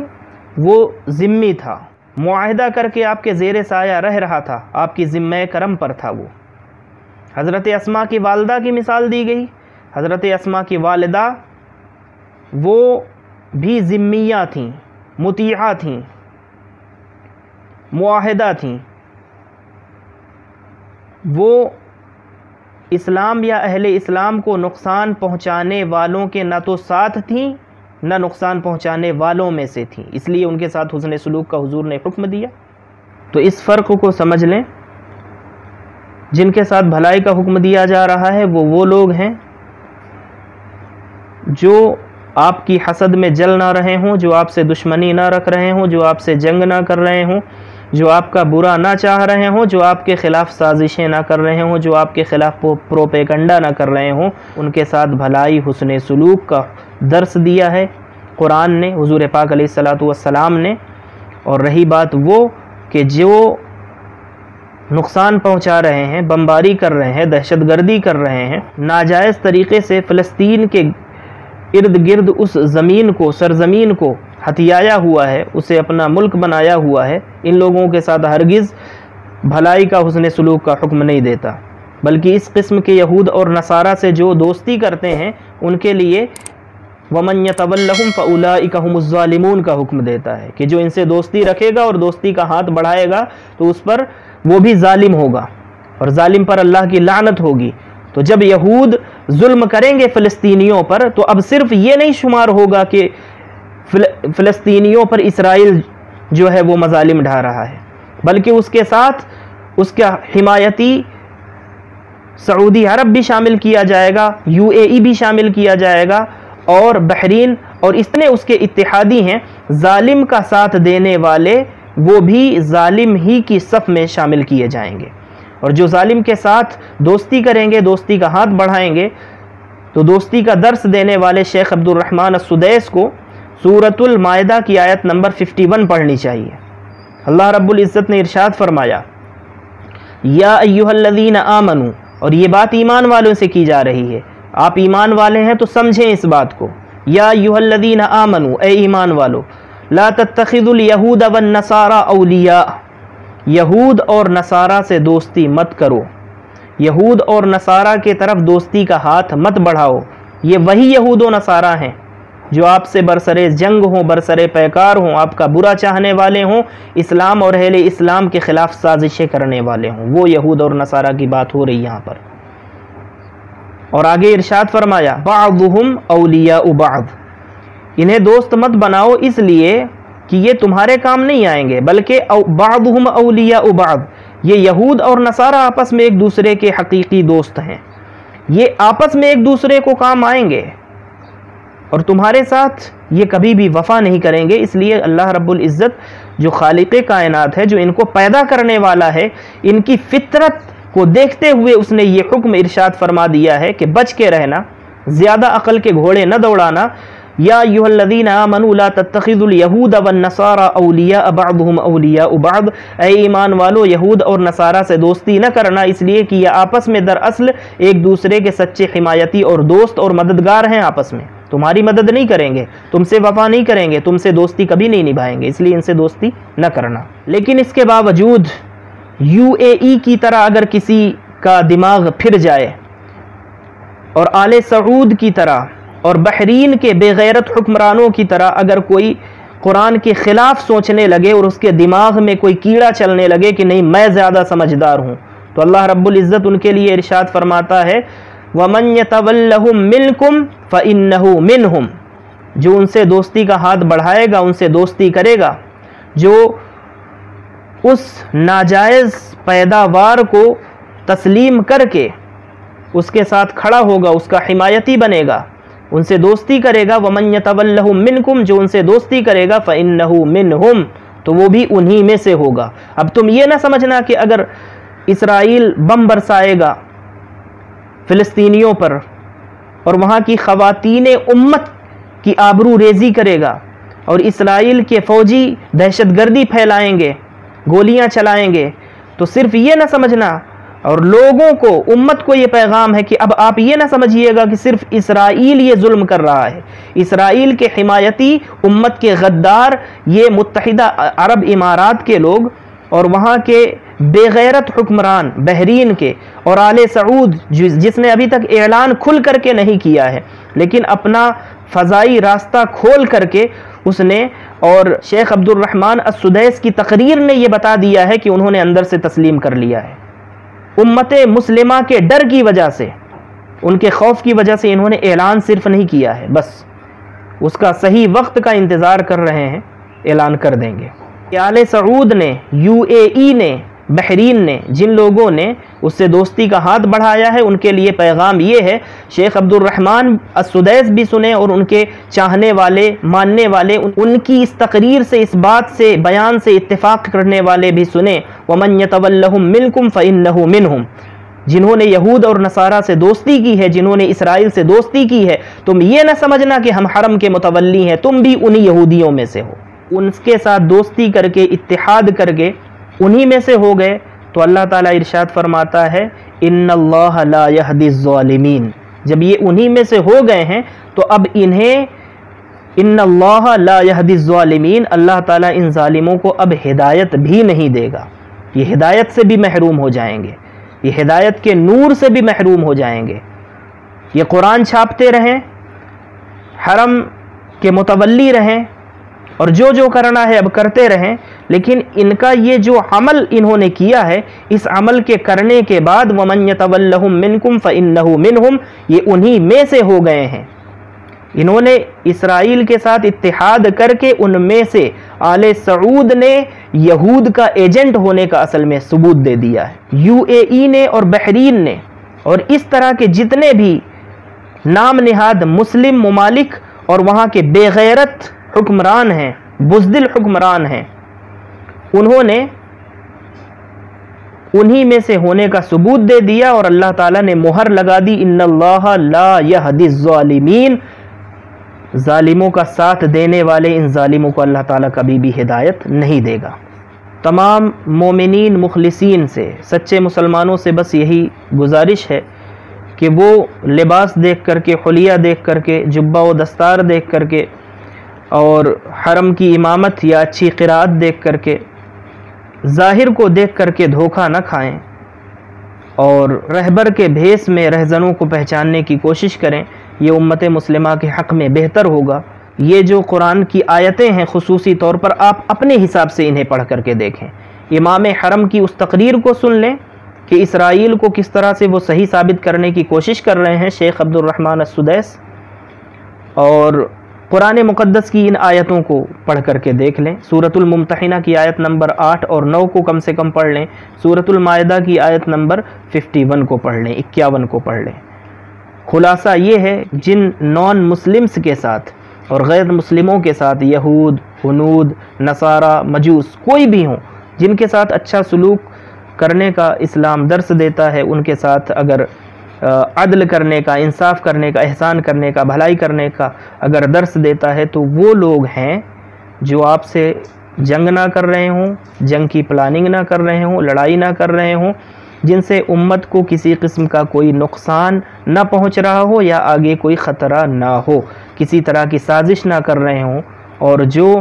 وہ ذمی تھا، معاہدہ کر کے آپ کے زیر سایہ رہ رہا تھا، آپ کی ذمہ کرم پر تھا۔ وہ حضرت اسماء کی والدہ کی مثال دی گئی۔ حضرت اسماء کی والدہ وہ بھی ذمیہ تھیں، مطیعہ تھیں، معاہدہ تھیں، وہ اسلام یا اہل اسلام کو نقصان پہنچانے والوں کے نہ تو ساتھ تھیں نہ نقصان پہنچانے والوں میں سے تھیں، اس لیے ان کے ساتھ حسن سلوک کا حضور نے حکم دیا۔ تو اس فرق کو سمجھ لیں، جن کے ساتھ بھلائی کا حکم دیا جا رہا ہے وہ لوگ ہیں جو آپ کی حسد میں جل نہ رہے ہوں، جو آپ سے دشمنی نہ رکھ رہے ہوں، جو آپ سے جنگ نہ کر رہے ہوں، جو آپ کا برا نہ چاہ رہے ہوں، جو آپ کے خلاف سازشیں نہ کر رہے ہوں، جو آپ کے خلاف پروپیگنڈا نہ کر رہے ہوں، ان کے ساتھ بھلائی حسن سلوک کا درس دیا ہے قرآن نے، حضور پاک علیہ الصلوۃ والسلام نے۔ اور رہی بات وہ کہ جو نقصان پہنچا رہے ہیں، بمباری کر رہے ہیں، دہشت گردی کر رہے ہیں، ناجائز طریقے سے فلسطین کے ارد گرد اس زمین کو، سرزمین کو ہتھیایا ہوا ہے، اسے اپنا ملک بنایا ہوا ہے، ان لوگوں کے ساتھ ہرگز بھلائی کا حسن سلوک کا حکم نہیں دیتا، بلکہ اس قسم کے یہود اور نصارہ سے جو دوستی کرتے ہیں ان کے لیے وَمَن يَتَوَلَّهُمْ فَأُولَٰئِكَ هُمُ الظَّالِمُونَ کا حکم دیتا ہے کہ جو ان سے دوستی رکھے گا اور دوستی کا ہاتھ بڑھائے گا تو اس پر وہ بھی ظالم ہوگا اور ظالم پر اللہ کی لعنت ہوگی۔ تو جب یہود ظلم کریں گے فلسطینیوں پر تو اب صرف یہ نہیں شمار ہوگا کہ فلسطینیوں پر اسرائیل جو ہے وہ مظالم ڈھا رہا ہے، بلکہ اس کے ساتھ اس کا حمایتی سعودی عرب بھی شامل کیا جائے گا، UAE بھی شامل کیا جائے گا، اور بحرین اور اتنے اس کے اتحادی ہیں۔ ظالم کا ساتھ دینے والے وہ بھی ظالم ہی کی صف میں شامل کیے جائیں گے، اور جو ظالم کے ساتھ دوستی کریں گے، دوستی کا ہاتھ بڑھائیں گے، تو دوستی کا درس دینے والے شیخ عبد الرحمن السدیس کو سورۃ المائدہ کی آیت نمبر 51 پڑھنی چاہیے۔ اللہ رب العزت نے ارشاد فرمایا یا ایھا الذین آمنوا، اور یہ بات ایمان والوں سے کی جا رہی ہے، آپ ایمان والے ہیں تو سمجھیں اس بات کو۔ یا ایھا الذین آمنوا، اے ایمان والو، لا تتخذوا الیہود والنصارى اولیاء، یہود اور نصارہ سے دوستی مت کرو، یہود اور نصارہ کے طرف دوستی کا ہاتھ مت بڑھاؤ۔ یہ وہی یہود و نصارہ ہیں جو آپ سے برسرے جنگ ہوں، برسرے پیکار ہوں، آپ کا برا چاہنے والے ہوں، اسلام اور اہل اسلام کے خلاف سازشیں کرنے والے ہوں، وہ یہود اور نصارہ کی بات ہو رہی یہاں پر۔ اور آگے ارشاد فرمایا بعضهم اولیاء بعض، انہیں دوست مت بناؤ اس لیے کہ یہ تمہارے کام نہیں آئیں گے، بلکہ بعضهم اولیاء بعض، یہ یہود اور نصارہ آپس میں ایک دوسرے کے حقیقی دوست ہیں، یہ آپس میں ایک دوسرے کو کام آئیں گے اور تمہارے ساتھ یہ کبھی بھی وفا نہیں کریں گے۔ اس لیے اللہ رب العزت جو خالق کائنات ہے، جو ان کو پیدا کرنے والا ہے، ان کی فطرت کو دیکھتے ہوئے اس نے یہ حکم ارشاد فرما دیا ہے کہ بچ کے رہنا، زیادہ عقل کے گھوڑے نہ دوڑانا۔ یا ایھا الذین آمنوا لا تتخذوا الیہود والنصارى اولیاء بعضهم اولیاء بعض، اے ایمان والو، یہود اور نصارہ سے دوستی نہ کرنا، اس لیے کہ یہ آپس میں دراصل ایک دوسرے کے سچے حمایتی اور دوست اور مددگار ہیں، آپس میں تمہاری مدد نہیں کریں گے، تم سے وفا نہیں کریں گے، تم سے دوستی کبھی نہیں نبھائیں گے، اس لیے ان سے دوستی نہ کرنا۔ لیکن اس کے باوجود UAE کی طرح اگر کسی کا دماغ پھر جائے اور آل سعود کی طرح اور بحرین کے بے غیرت حکمرانوں کی طرح اگر کوئی قرآن کے خلاف سوچنے لگے اور اس کے دماغ میں کوئی کیڑا چلنے لگے کہ نہیں میں زیادہ سمجھدار ہوں، تو اللہ رب العزت ان کے لیے ارشاد فرماتا ہے وَمَن يَتَوَلَّهُم مِّنكُمْ فَإِنَّهُ مِنْهُمْ، جو ان سے دوستی کا ہاتھ بڑھائے گا، ان سے دوستی کرے گا، جو اس ناجائز پیداوار کو تسلیم کر کے اس کے ساتھ کھڑا ہوگا، اس کا حمایتی بنے گا، ان سے دوستی کرے گا، وَمَن يَتَوَلَّهُم مِّنكُمْ، جو ان سے دوستی کرے گا، فَإِنَّهُ مِنْهُمْ، تو وہ بھی انہی میں سے ہوگا۔ اب تم یہ نہ سمجھنا کہ اگر اسرائیل بم برسائے گا فلسطینیوں پر اور وہاں کی خواتین امت کی آبرو ریزی کرے گا اور اسرائیل کے فوجی دہشت گردی پھیلائیں گے، گولیاں چلائیں گے، تو صرف یہ نہ سمجھنا، اور لوگوں کو، امت کو یہ پیغام ہے کہ اب آپ یہ نہ سمجھیے گا کہ صرف اسرائیل یہ ظلم کر رہا ہے، اسرائیل کے حمایتی، امت کے غدار یہ متحدہ عرب امارات کے لوگ اور وہاں کے بے غیرت حکمران بحرین کے اور آل سعود جس نے ابھی تک اعلان کھل کر کے نہیں کیا ہے لیکن اپنا فضائی راستہ کھول کر کے اس نے، اور شیخ عبد الرحمن السدیس کی تقریر نے یہ بتا دیا ہے کہ انہوں نے اندر سے تسلیم کر لیا ہے۔ امت مسلمہ کے ڈر کی وجہ سے، ان کے خوف کی وجہ سے انہوں نے اعلان صرف نہیں کیا ہے، بس اس کا صحیح وقت کا انتظار کر رہے ہیں، اعلان کر دیں گے۔ آل سعود نے، UAE نے، بحرین نے، جن لوگوں نے اس سے دوستی کا ہاتھ بڑھایا ہے، ان کے لیے پیغام یہ ہے، شیخ عبد الرحمن السدیس بھی سنیں اور ان کے چاہنے والے، ماننے والے، ان کی اس تقریر سے، اس بات سے، بیان سے اتفاق کرنے والے بھی سنیں، وَمَن يَتَوَلَّهُم مِّنكُمْ فَإِنَّهُ مِنْهُمْ، جنہوں نے یہود اور نصارہ سے دوستی کی ہے، جنہوں نے اسرائیل سے دوستی کی ہے، تم یہ نہ سمجھنا کہ ہم حرم کے متولی ہیں، تم بھی انہی یہودیوں میں سے ہو۔ ان کے ساتھ دوستی کر کے، اتحاد کر کے انہی میں سے ہو گئے تو اللہ تعالیٰ ارشاد فرماتا ہے ان اللہ لا یہدی الظالمین، جب یہ انہی میں سے ہو گئے ہیں تو اب انہیں ان اللہ لا یہدی الظالمین، اللہ تعالیٰ ان ظالموں کو اب ہدایت بھی نہیں دے گا، یہ ہدایت سے بھی محروم ہو جائیں گے، یہ ہدایت کے نور سے بھی محروم ہو جائیں گے۔ یہ قرآن چھاپتے رہیں، حرم کے متولی رہیں اور جو کرنا ہے اب کرتے رہیں، لیکن ان کا یہ جو عمل انہوں نے کیا ہے، اس عمل کے کرنے کے بعد وَمَن يَتَوَلَّهُم مِّنكُمْ فَإِنَّهُ مِنْهُمْ، یہ انہی میں سے ہو گئے ہیں۔ انہوں نے اسرائیل کے ساتھ اتحاد کر کے ان میں سے آل سعود نے یہود کا ایجنٹ ہونے کا اصل میں ثبوت دے دیا ہے، UAE نے اور بحرین نے اور اس طرح کے جتنے بھی نام نہاد مسلم ممالک اور وہاں کے بے غیرت حکمران ہیں، بزدل حکمران ہیں، انہوں نے انہی میں سے ہونے کا ثبوت دے دیا اور اللہ تعالیٰ نے مہر لگا دی ان اللہ لا یہدی الظالمین، ظالموں کا ساتھ دینے والے ان ظالموں کو اللہ تعالیٰ کبھی بھی ہدایت نہیں دے گا۔ تمام مومنین مخلصین سے، سچے مسلمانوں سے بس یہی گزارش ہے کہ وہ لباس دیکھ کر کے، حلیہ دیکھ کر کے، جبہ و دستار دیکھ کر کے اور حرم کی امامت یا اچھی قرات دیکھ کر کے، ظاہر کو دیکھ کر کے دھوکہ نہ کھائیں اور رہبر کے بھیس میں رہزنوں کو پہچاننے کی کوشش کریں، یہ امت مسلمہ کے حق میں بہتر ہوگا۔ یہ جو قرآن کی آیتیں ہیں خصوصی طور پر آپ اپنے حساب سے انہیں پڑھ کر کے دیکھیں، امام حرم کی اس تقریر کو سن لیں کہ اسرائیل کو کس طرح سے وہ صحیح ثابت کرنے کی کوشش کر رہے ہیں شیخ عبد الرحمن السدیس، اور قرآن مقدس کی ان آیتوں کو پڑھ کر کے دیکھ لیں۔ سورۃ الممتحنہ کی آیت نمبر 8 اور 9 کو کم سے کم پڑھ لیں، سورۃ المائدہ کی آیت نمبر 51 کو پڑھ لیں، 51 کو پڑھ لیں۔ خلاصہ یہ ہے، جن نان مسلمز کے ساتھ اور غیر مسلموں کے ساتھ، یہود، ہنود، نصارہ، مجوس، کوئی بھی ہوں، جن کے ساتھ اچھا سلوک کرنے کا اسلام درس دیتا ہے، ان کے ساتھ اگر عدل کرنے کا، انصاف کرنے کا، احسان کرنے کا، بھلائی کرنے کا اگر درس دیتا ہے تو وہ لوگ ہیں جو آپ سے جنگ نہ کر رہے ہوں، جنگ کی پلاننگ نہ کر رہے ہوں، لڑائی نہ کر رہے ہوں، جن سے امت کو کسی قسم کا کوئی نقصان نہ پہنچ رہا ہو یا آگے کوئی خطرہ نہ ہو، کسی طرح کی سازش نہ کر رہے ہوں، اور جو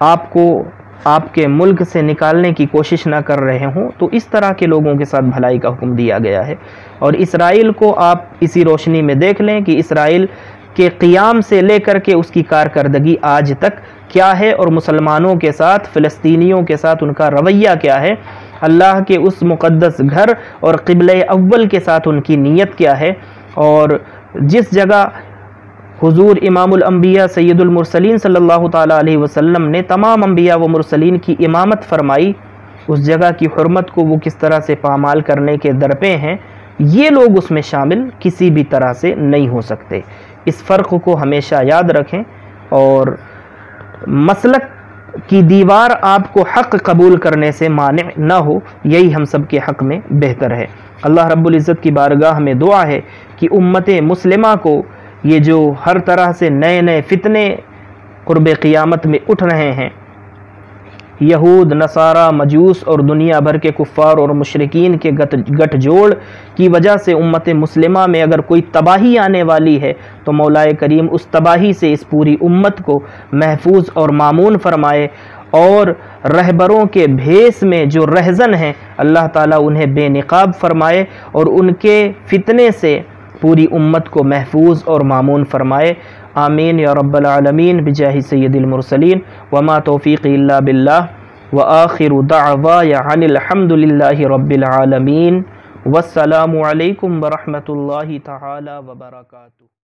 آپ کو آپ کے ملک سے نکالنے کی کوشش نہ کر رہے ہوں، تو اس طرح کے لوگوں کے ساتھ بھلائی کا حکم دیا گیا ہے۔ اور اسرائیل کو آپ اسی روشنی میں دیکھ لیں کہ اسرائیل کے قیام سے لے کر کے اس کی کارکردگی آج تک کیا ہے، اور مسلمانوں کے ساتھ، فلسطینیوں کے ساتھ ان کا رویہ کیا ہے، اللہ کے اس مقدس گھر اور قبلہ اول کے ساتھ ان کی نیت کیا ہے۔ اور جس جگہ حضور امام الانبیاء سید المرسلین صلی اللہ تعالیٰ علیہ وسلم نے تمام انبیاء و مرسلین کی امامت فرمائی، اس جگہ کی حرمت کو وہ کس طرح سے پامال کرنے کے درپے ہیں، یہ لوگ اس میں شامل کسی بھی طرح سے نہیں ہو سکتے۔ اس فرق کو ہمیشہ یاد رکھیں، اور مسلک کی دیوار آپ کو حق قبول کرنے سے مانع نہ ہو، یہی ہم سب کے حق میں بہتر ہے۔ اللہ رب العزت کی بارگاہ میں دعا ہے کہ امت مسلمہ کو یہ جو ہر طرح سے نئے نئے فتنے قرب قیامت میں اٹھ رہے ہیں، یہود، نصارہ، مجوس اور دنیا بھر کے کفار اور مشرکین کے گٹھ جوڑ کی وجہ سے امت مسلمہ میں اگر کوئی تباہی آنے والی ہے تو مولا کریم اس تباہی سے اس پوری امت کو محفوظ اور مامون فرمائے، اور رہبروں کے بھیس میں جو رہزن ہیں اللہ تعالیٰ انہیں بے نقاب فرمائے، اور ان کے فتنے سے پوری امت کو محفوظ اور مامون فرمائے۔ آمین یا رب العالمین بجاہ سید المرسلین، وما توفیق الا باللہ، وآخر دعوایا عن الحمد للہ رب العالمین، والسلام علیکم ورحمۃ اللہ تعالی وبرکاتہ۔